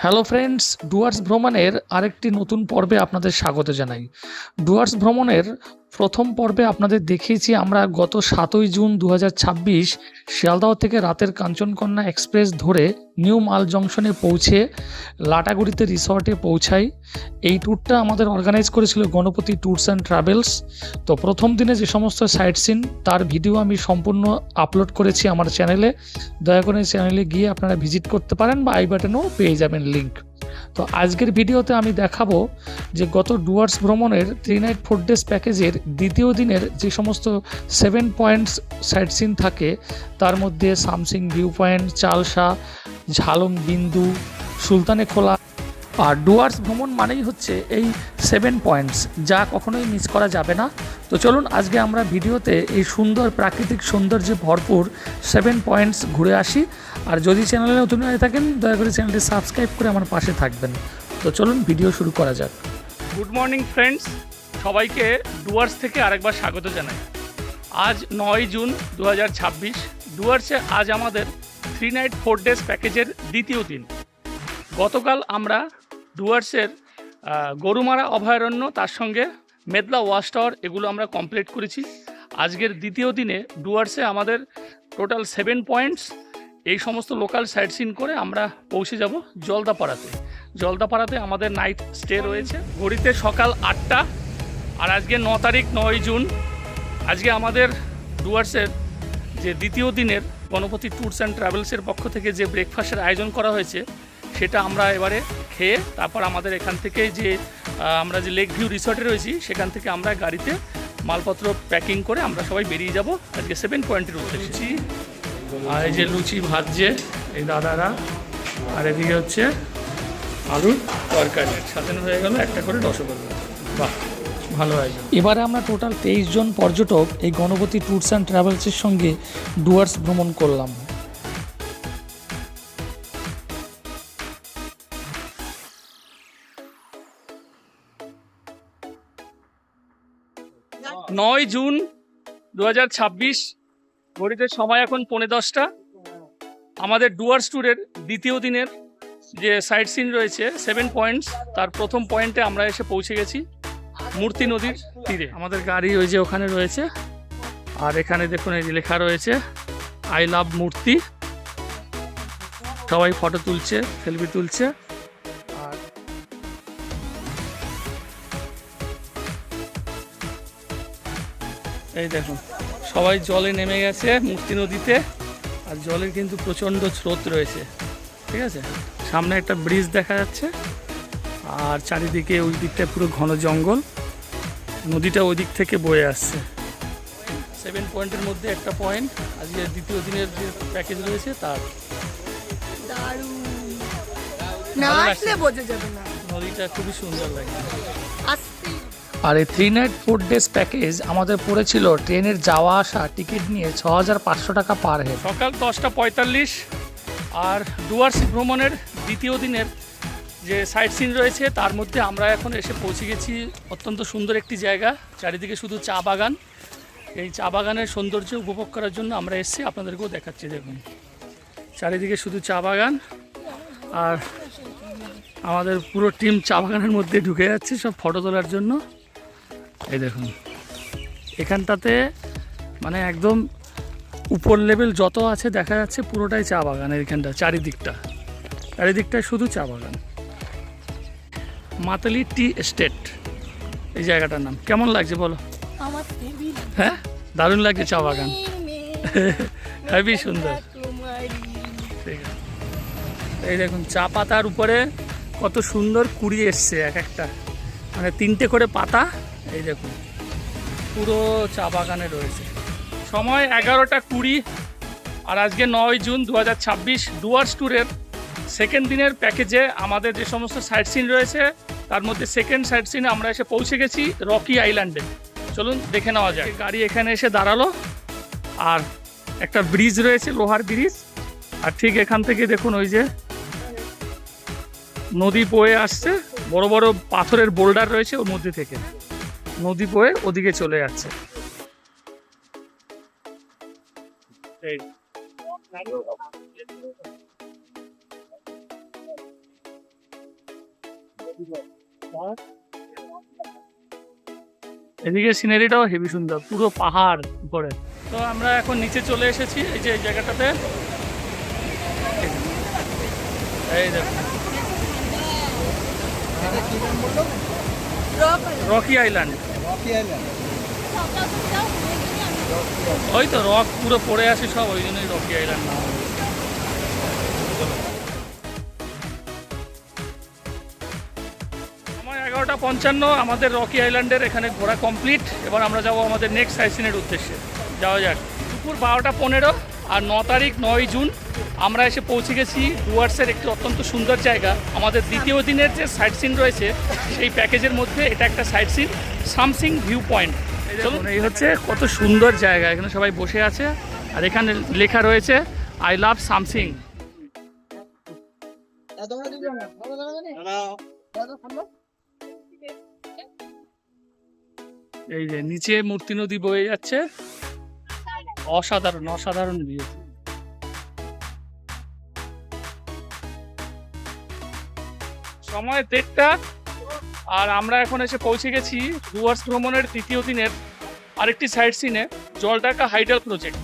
Hello friends, Dooars ভ্রমণের আরেকটি নতুন পর্বে আপনাদের স্বাগত জানাই। ডুয়ার্স ভ্রমণের প্রথম পর্বে আপনাদের দেখিয়েছি আমরা গত ৭ই জুন ২০২৬ শিয়ালদহ থেকে রাতের কাঞ্চনকন্যা এক্সপ্রেস ধরে নিউ মাল জংশনে পৌঁছে লাটাগুড়িতে রিসর্টে পৌঁছাই। এই ট্যুরটা আমাদের অর্গানাইজ করেছিল গণপতি ট্যুরস অ্যান্ড ট্রাভেলস। তো প্রথম দিনে যে সমস্ত সাইট সিন তার ভিডিও আমি সম্পূর্ণ আপলোড করেছি আমার চ্যানেলে। দয়া করে চ্যানেলে গিয়ে আপনারা ভিজিট করতে পারেন বা আই বাটনেও পেয়ে যাবেন লিঙ্ক। তো আজকের ভিডিওতে আমি দেখাবো যে গত ডুয়ার্স ভ্রমণের 3 নাইট 4 ডেজ প্যাকেজের দ্বিতীয় দিনের যে সমস্ত 7 পয়েন্টস সাইট সিন থাকে তার মধ্যে সামসিং ভিউ পয়েন্ট, চালসা, ঝালং বিন্দু, সুলতানে খোলা। আর ডুয়ার্স ভ্রমণ মানেই হচ্ছে এই 7 পয়েন্টস, যা কখনোই মিস করা যাবে না। তো চলুন আজকে আমরা ভিডিওতে এই সুন্দর প্রাকৃতিক সৌন্দর্যে ভরপুর 7 পয়েন্টস ঘুরে আসি। আর যদি চ্যানেলে নতুন হয়ে থাকেন দয়া করে চ্যানেলটি সাবস্ক্রাইব করে আমার পাশে থাকবেন। তো চলুন ভিডিও শুরু করা যাক। গুড মর্নিং ফ্রেন্ডস, সবাইকে ডুয়ার্স থেকে আরেকবার স্বাগত জানাই। আজ 9 জুন 2026। ডুয়ার্সে আজ আমাদের 3 নাইট 4 ডেজ প্যাকেজের দ্বিতীয় দিন। গতকাল আমরা ডুয়ার্সের গরুমারা অভয়ারণ্য, তার সঙ্গে মেদলা ওয়াচ টাওয়ার, এগুলো আমরা কমপ্লিট করেছি। আজকের দ্বিতীয় দিনে ডুয়ার্সে আমাদের টোটাল 7 পয়েন্টস, এই সমস্ত লোকাল সাইট সিন করে আমরা পৌঁছে যাব জলদাপাড়াতে। জলদাপাড়াতে আমাদের নাইট স্টে রয়েছে। ঘড়িতে সকাল 8টা। আর আজকে 9 তারিখ 9 জুন। আজকে আমাদের ডুয়ার্সের যে দ্বিতীয় দিনের গণপতি ট্যুরস অ্যান্ড ট্রাভেলসের পক্ষ থেকে যে ব্রেকফাস্টের আয়োজন করা হয়েছে সেটা আমরা এবারে খেয়ে তারপর আমাদের এখান থেকে যে আমরা যে লেক ভিউ রিসর্টে রয়েছি সেখান থেকে আমরা গাড়িতে মালপত্র প্যাকিং করে আমরা সবাই বেরিয়ে যাব আজকে 7 পয়েন্টের উদ্দেশ্যে। আর এই যে লুচি ভাজছে এই দাদারা, আর এদিকে হচ্ছে আলুর তরকারি, সাজানো হয়ে গেল একটা করে রসগোল্লা। বাহ, ভালো হয়। এবারে আমরা টোটাল 23 জন পর্যটক এই গণপতি ট্যুরস অ্যান্ড ট্রাভেলসের সঙ্গে ডুয়ার্স ভ্রমণ করলাম। 9 জুন 2026, ঘড়িতে সময় এখন 10:45। আমাদের ডুয়ার্স ট্যুরের দ্বিতীয় দিনের যে সাইট সিন রয়েছে 7 পয়েন্টস, তার প্রথম পয়েন্টে আমরা এসে পৌঁছে গেছি মূর্তি নদীর তীরে। আমাদের গাড়ি ওই যে ওখানে রয়েছে, আর এখানে দেখুন এই যে লেখা রয়েছে আই লাভ মূর্তি। সবাই ফটো তুলছে, সেলফি তুলছে। আর এই দেখুন সবাই জলে নেমে গেছে মূর্তি নদীতে, আর জলের কিন্তু প্রচণ্ড স্রোত রয়েছে। ঠিক আছে, সামনে একটা ব্রিজ দেখা যাচ্ছে, আর চারিদিকে ওই দিকটা পুরো ঘন জঙ্গল, নদীটা ওই দিক থেকে বয়ে আসছে। 7 পয়েন্টের মধ্যে একটা পয়েন্ট আজকে দ্বিতীয় দিনের যে প্যাকেজ রয়েছে তার। নদীটা খুবই সুন্দর লাগে। আর এই 3 নাইট 4 ডেজ প্যাকেজ আমাদের পড়েছিল ট্রেনের যাওয়া আসা টিকিট নিয়ে 6,500 টাকা পার হেড। সকাল 10:45। আর ডুয়ার্স ভ্রমণের দ্বিতীয় দিনের যে সাইট সিন রয়েছে তার মধ্যে আমরা এখন এসে পৌঁছে গেছি অত্যন্ত সুন্দর একটি জায়গা, চারিদিকে শুধু চা বাগান। এই চা বাগানের সৌন্দর্য উপভোগ করার জন্য আমরা এসেছি, আপনাদেরকেও দেখাচ্ছি। দেখুন চারিদিকে শুধু চা বাগান, আর আমাদের পুরো টিম চা বাগানের মধ্যে ঢুকে যাচ্ছে সব ফটো তোলার জন্য। এই দেখুন এখানটাতে মানে একদম উপর লেভেল যত আছে দেখা যাচ্ছে পুরোটাই চা বাগান। এইখানটা চারিদিকটায় শুধু চা বাগান। মাতালি টি এস্টেট এই জায়গাটার নাম। কেমন লাগছে বলো? হ্যাঁ, দারুণ লাগছে চা বাগান, হেবি সুন্দর। ঠিক আছে, এই দেখুন চা পাতার উপরে কত সুন্দর কুড়ি এসছে, এক একটা মানে 3টে করে পাতা। এই দেখুন পুরো চা বাগানে রয়েছে। সময় 11:20। আর আজকে 9 জুন 2026 ডুয়ার্স ট্যুরের সেকেন্ড দিনের প্যাকেজে আমাদের যে সমস্ত সাইট সিন রয়েছে তার মধ্যে সেকেন্ড সাইট সিনে আমরা এসে পৌঁছে গেছি রকি আইল্যান্ডে। চলুন দেখে নেওয়া যায়। গাড়ি এখানে এসে দাঁড়ালো, আর একটা ব্রিজ রয়েছে, লোহার ব্রিজ। আর ঠিক এখান থেকে দেখুন ওই যে নদী বয়ে আসছে, বড় বড় পাথরের বোল্ডার রয়েছে, ওর মধ্যে থেকে নদী বয়ে ওদিকে চলে যাচ্ছে। এদিকে সিনারিটাও হেভি সুন্দর, পুরো পাহাড় উপরে। তো আমরা এখন নিচে চলে এসেছি এই যে এই জায়গাটাতে। এই দেখুন রকি আইল্যান্ড। ওই তো রক পুরো পড়ে আছে সব, ওই জন্যই রকি আইল্যান্ড নাম। সময় 11:55, আমাদের রকি আইল্যান্ডের এখানে ঘোরা কমপ্লিট। এবার আমরা যাব আমাদের নেক্সট সাইট সিনের উদ্দেশ্যে। যাওয়া যাক। দুপুর 12:15 আর 9 তারিখ 9 জুন আমরা এসে পৌঁছে গেছি ডুয়ার্সের একটি অত্যন্ত সুন্দর জায়গা। আমাদের দ্বিতীয় দিনের যে সাইট সিন রয়েছে সেই প্যাকেজের মধ্যে এটা একটা sightseeing, something view point. চলুন, এই হচ্ছে কত সুন্দর জায়গা। এখানে সবাই বসে আছে আর এখানে লেখা রয়েছে আই লাভ সামসিং। এই যে নিচে মূর্তি নদী বয়ে যাচ্ছে, অসাধারণ অসাধারণ ভিউ। সময় 1:30 আর আমরা এখন এসে পৌঁছে গেছি ডুয়ার্স ভ্রমণের তৃতীয় দিনের আরেকটি সাইট সিনে, জলঢাকা হাইডেল প্রজেক্ট।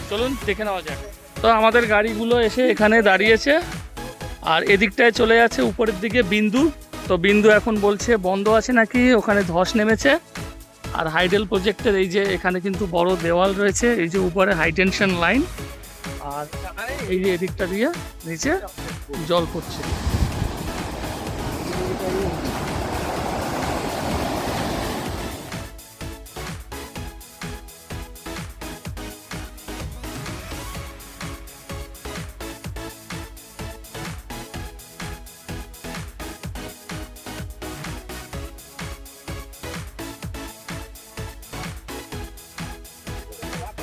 চলুন দেখে নেওয়া যাক। তো আমাদের গাড়িগুলো এসে এখানে দাঁড়িয়েছে আর এদিকটায় চলে যাচ্ছে উপরের দিকে বিন্দু। তো বিন্দু এখন বলছে বন্ধ আছে নাকি, ওখানে ধস নেমেছে। আর হাইডেল প্রজেক্টের এই যে এখানে কিন্তু বড় দেওয়াল রয়েছে, এই যে উপরে হাই টেনশন লাইন, আর এই যে এদিকটা দিয়ে নিচে জল পড়ছে।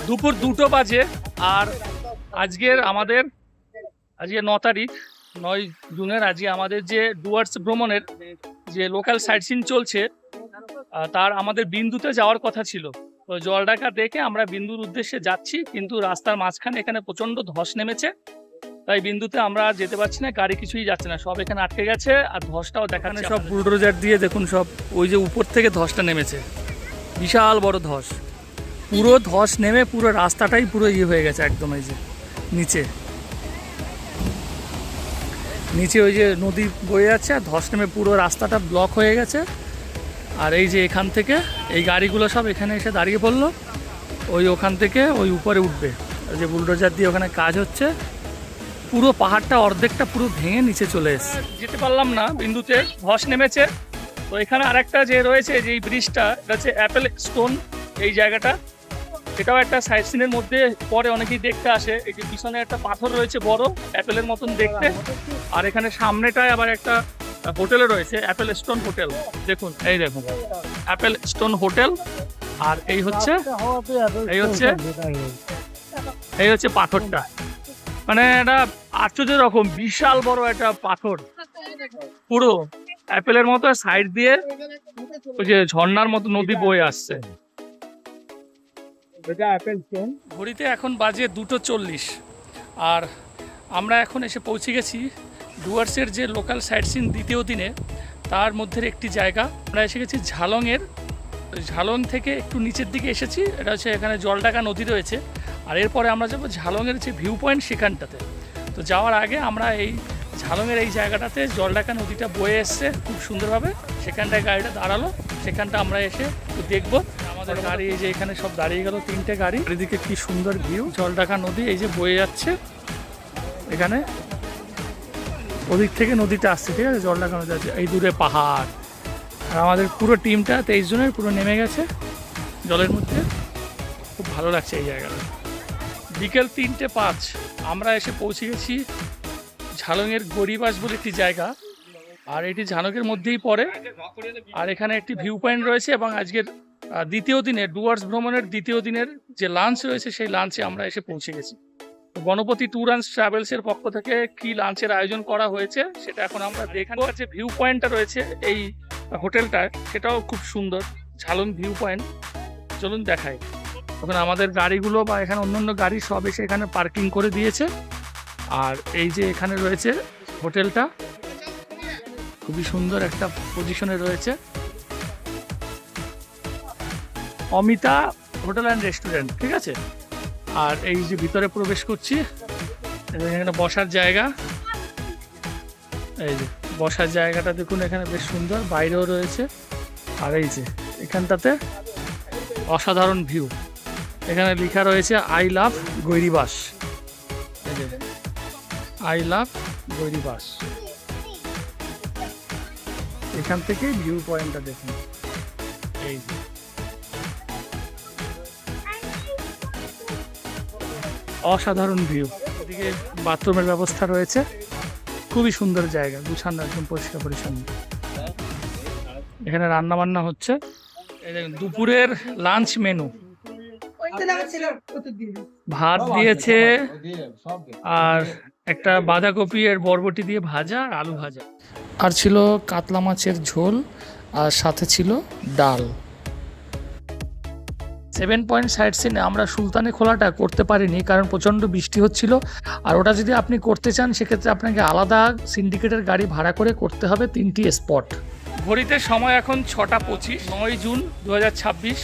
দুপুর 2টো বাজে আর আজকে 9 তারিখ 9 জুনের আজকে আমাদের যে ডুয়ার্স ভ্রমণের যে লোকাল সাইট সিন চলছে তার আমাদের বিন্দুতে যাওয়ার কথা ছিল। তো জলঢাকা দেখে আমরা বিন্দুর উদ্দেশ্যে যাচ্ছি, কিন্তু রাস্তার মাঝখানে এখানে প্রচণ্ড ধস নেমেছে, তাই বিন্দুতে আমরা যেতে পারছি না, গাড়ি কিছুই যাচ্ছে না, সব এখানে আটকে গেছে। আর ধসটাও দেখানে সব বুলডোজার দিয়ে দেখুন, সব ওই যে উপর থেকে ধসটা নেমেছে, বিশাল বড় ধস। পুরো ধস নেমে পুরো রাস্তাটাই পুরো ইয়ে হয়ে গেছে একদম। এই যে নিচে নিচে ওই যে নদী বয়ে যাচ্ছে আর ধস নেমে পুরো রাস্তাটা ব্লক হয়ে গেছে। আর এই যে এখান থেকে এই গাড়িগুলো সব এখানে এসে দাঁড়িয়ে পড়লো, ওই ওখান থেকে ওই উপরে উঠবে। ওই যে বুলডোজার দিয়ে ওখানে কাজ হচ্ছে, পুরো পাহাড়টা অর্ধেকটা পুরো ভেঙে নিচে চলে এসেছে। যেতে পারলাম না, বিন্দুতে ধস নেমেছে। তো এখানে আরেকটা যে রয়েছে যে ব্রিজটা, এটা হচ্ছে অ্যাপেল স্টোন এই জায়গাটা, এটাও একটা সাইট সিনের মধ্যে পরে অনেকেই দেখতে আসে। এই যে পিছনে একটা পাথর রয়েছে বড় অ্যাপেলের মতন দেখতে, আর এখানে সামনেটায় আবার একটা হোটেলও রয়েছে, অ্যাপেল স্টোন হোটেল। দেখুন, এই দেখুন অ্যাপেল স্টোন হোটেল। আর এই হচ্ছে পাথরটা, মানে এটা আশ্চর্য রকম বিশাল বড় একটা পাথর, পুরো অ্যাপেলের মতো সাইড দিয়ে ওই যে ঝর্ণার মতো নদী বয়ে আসছে। ঘড়িতে এখন বাজে 2:40 আর আমরা এখন এসে পৌঁছে গেছি ডুয়ার্সের যে লোকাল সাইট সিন দ্বিতীয় দিনে, তার মধ্যে একটি জায়গা। আমরা এসে গেছি ঝালং থেকে একটু নিচের দিকে এসেছি। এটা হচ্ছে এখানে জলঢাকা নদী রয়েছে, আর এরপরে আমরা যাবো ঝালংয়ের যে ভিউ পয়েন্ট সেখানটাতে। তো যাওয়ার আগে আমরা এই ঝালংয়ের এই জায়গাটাতে জলঢাকা নদীটা বয়ে এসছে খুব সুন্দরভাবে, সেখানটায় গাড়িটা দাঁড়ালো, সেখানটা আমরা এসে একটু দেখবো। আমাদের গাড়ি এই যে এখানে সব দাঁড়িয়ে গেল, 3টে গাড়ি। এদিকে কি সুন্দর ভিউ, জলঢাকা নদী এই যে বয়ে যাচ্ছে এখানে, ওদিক থেকে নদীটা আসছে, ঠিক আছে, জলঢাকা নদী আছে, এই দূরে পাহাড়। আর আমাদের পুরো টিমটা 23 জনের পুরো নেমে গেছে জলের মধ্যে, খুব ভালো লাগছে এই জায়গাটা। বিকেল 3:05 আমরা এসে পৌঁছে গেছি ঝালংয়ের গরিবাস বলে একটি জায়গা, আর এটি ঝালংয়ের মধ্যেই পড়ে। আর এখানে একটি ভিউ পয়েন্ট রয়েছে, এবং আজকের দ্বিতীয় দিনে ডুয়ার্স ভ্রমণের দ্বিতীয় দিনের যে লাঞ্চ রয়েছে সেই লাঞ্চে আমরা এসে পৌঁছে গেছি। গণপতি ট্যুর অ্যান্ড ট্রাভেলসের পক্ষ থেকে কি লাঞ্চের আয়োজন করা হয়েছে সেটা এখন আমরা দেখবো। যে ভিউ পয়েন্টটা রয়েছে এই হোটেলটায়, সেটাও খুব সুন্দর, ঝালং ভিউ পয়েন্ট। চলুন দেখাই। এখন আমাদের গাড়িগুলো বা এখানে অন্যান্য গাড়ি সব এসে এখানে পার্কিং করে দিয়েছে। আর এই যে এখানে রয়েছে হোটেলটা, খুবই সুন্দর একটা পজিশনে রয়েছে। অমিতা হোটেল অ্যান্ড রেস্টুরেন্ট, ঠিক আছে। আর এই যে ভিতরে প্রবেশ করছি, এখানে বসার জায়গা, এই যে বসার জায়গাটা দেখুন, এখানে বেশ সুন্দর, বাইরেও রয়েছে। আর এই যে এখানটাতে অসাধারণ ভিউ, এখানে লেখা রয়েছে আই লাভ গৈরিবাস, এই যে আই লাভ গৈরিবাস। এখান থেকে ভিউ পয়েন্টটা দেখুন, এই যে অসাধারণ ভিউ। এদিকে বাথরুমের ব্যবস্থা রয়েছে, খুবই সুন্দর জায়গা, গুছানো, একদম পরিষ্কার পরিচ্ছন্ন। এখানে রান্না বান্না হচ্ছে, এই দেখুন দুপুরের লাঞ্চ মেনু, ভাত দিয়েছে আর একটা বাঁধাকপি আর বরবটি দিয়ে ভাজা আর আলু ভাজা, আর ছিল কাতলা মাছের ঝোল, আর সাথে ছিল ডাল। 7 পয়েন্ট সাইট সিনে আমরা সুলতানি খোলাটা করতে পারিনি, কারণ প্রচণ্ড বৃষ্টি হচ্ছিল। আর ওটা যদি আপনি করতে চান সেক্ষেত্রে আপনাকে আলাদা সিন্ডিকেটের গাড়ি ভাড়া করে করতে হবে 3টি স্পট। ঘড়িতে সময় এখন 6টা 25, 9 জুন 2026।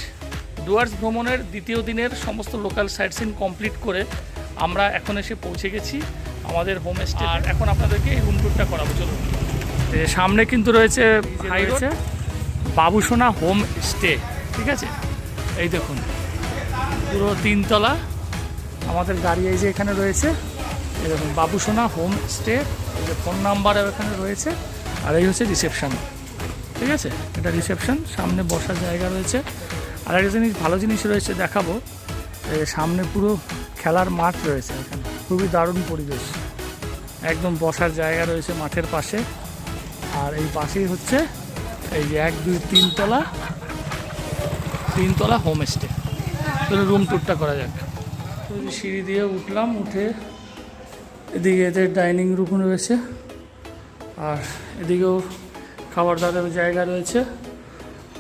ডুয়ার্স ভ্রমণের দ্বিতীয় দিনের সমস্ত লোকাল সাইট সিন কমপ্লিট করে আমরা এখন এসে পৌঁছে গেছি আমাদের হোমস্টে। আর এখন আপনাদেরকে এই রুম ট্যুরটা করাবো, চলুন। সামনে কিন্তু রয়েছে বাবুসোনা হোম স্টে, ঠিক আছে। এই দেখুন পুরো 3 তলা আমাদের গাড়ি, এই যে এখানে রয়েছে, এই দেখুন বাবুসোনা হোম স্টে, এই যে ফোন নাম্বারও এখানে রয়েছে। আর এই হচ্ছে রিসেপশন, ঠিক আছে, এটা রিসেপশন। সামনে বসার জায়গা রয়েছে। আর একটা জিনিস, ভালো জিনিস রয়েছে দেখাবো, সামনে পুরো খেলার মাঠ রয়েছে এখানে, খুবই দারুণ পরিবেশ, একদম বসার জায়গা রয়েছে মাঠের পাশে। আর এই পাশেই হচ্ছে এই যে 1 2 3 তলা হোমস্টে। তাহলে রুম ট্যুরটা করা যাক। তো সিঁড়ি দিয়ে উঠলাম, উঠে এদিকে এদের ডাইনিং রুম রয়েছে, আর এদিকেও খাবার দাবারের জায়গা রয়েছে।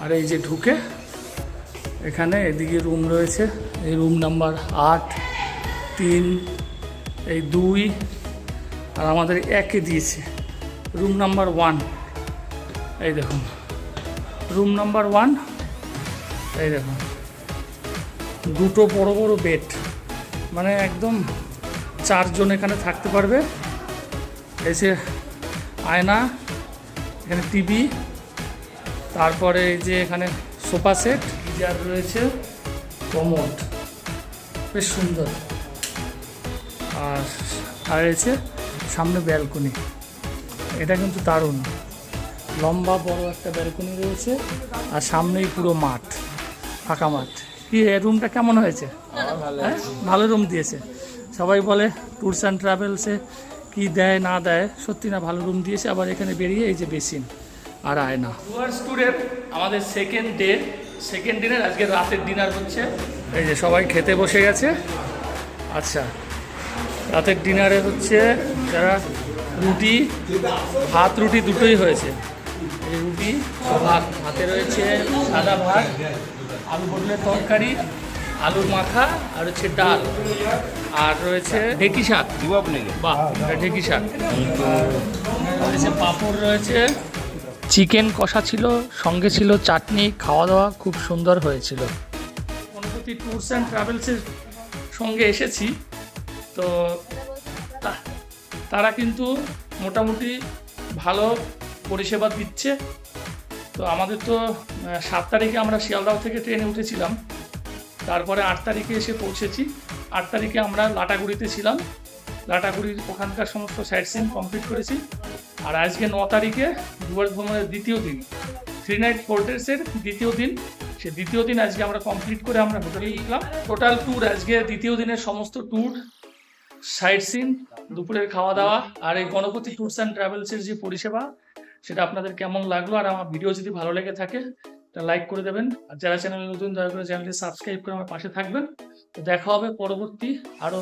আর এই যে ঢুকে এখানে এদিকে রুম রয়েছে, এই রুম নাম্বার 8, 3, এই 2, আর আমাদের 1-এ দিয়েছে রুম নাম্বার 1। এই দেখুন রুম নাম্বার 1, এই দেখুন দুটো বড় বড় বেড, মানে একদম 4 জন এখানে থাকতে পারবে। এসে আয়না, এখানে টিভি, তারপরে এই যে এখানে সোফা সেট, গিজার রয়েছে, কমোড, বেশ সুন্দর। আর রয়েছে সামনে ব্যালকনি, এটা কিন্তু দারুণ, লম্বা বড় একটা ব্যালকনি রয়েছে। আর সামনেই পুরো মাঠ, ফাঁকা মাঠ। কি রুমটা কেমন হয়েছে? হ্যাঁ, ভালো রুম দিয়েছে। সবাই বলে ট্যুরস অ্যান্ড ট্রাভেলসে কি দেয় না দেয়, সত্যি না, ভালো রুম দিয়েছে। আবার এখানে বেরিয়ে এই যে বেসিন আর আয়না। ডুয়ার্স ট্যুরের আমাদের সেকেন্ড ডিনার, আজকে রাতের ডিনার হচ্ছে। এই যে সবাই খেতে বসে গেছে। আচ্ছা, রাতের ডিনারে হচ্ছে যারা রুটি, ভাত রুটি দুটোই হয়েছে। এই রুটি ভাতে রয়েছে সাদা ভাত, আলু পটলের তরকারি, আলুর মাখা, আর হচ্ছে ডাল, আর রয়েছে ঢেঁকি শাক। বাহ, ঢেঁকি শাক। রয়েছে পাঁপড়, রয়েছে চিকেন কষা ছিল, সঙ্গে ছিল চাটনি। খাওয়া দাওয়া খুব সুন্দর হয়েছিল। গণপতি ট্যুরস অ্যান্ড ট্রাভেলসের সঙ্গে এসেছি, তো তারা কিন্তু মোটামুটি ভালো পরিষেবা দিচ্ছে। তো আমাদের তো 7 তারিখে আমরা শিয়ালদহ থেকে ট্রেনে উঠেছিলাম, তারপরে 8 তারিখে এসে পৌঁছেছি। 8 তারিখে আমরা লাটাগুড়িতে ছিলাম, লাটাগুড়ির ওখানকার সমস্ত সাইট সিন কমপ্লিট করেছি। আর আজকে 9 তারিখে ডুয়ার্স ভ্রমণের দ্বিতীয় দিন, 3 নাইট 4 ডেজের দ্বিতীয় দিন। সে দ্বিতীয় দিন আজকে আমরা কমপ্লিট করে আমরা হোটেলে উঠলাম। টোটাল ট্যুর আজকে দ্বিতীয় দিনের সমস্ত ট্যুর, সাইট সিন, দুপুরের খাওয়া দাওয়া, আর এই গণপতি ট্যুরস অ্যান্ড ট্রাভেলসের যে পরিষেবা, সেটা আপনাদের কেমন লাগলো। আর আমার ভিডিও যদি ভালো লেগে থাকে তা লাইক করে দেবেন। আর যারা চ্যানেলে নতুন, দয়া করে চ্যানেলটি সাবস্ক্রাইব করে আমার পাশে থাকবেন। তো দেখা হবে পরবর্তী আরও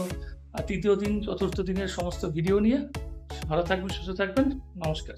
3য় দিন 4র্থ দিনের সমস্ত ভিডিও নিয়ে। ভালো থাকবেন, সুস্থ থাকবেন, নমস্কার।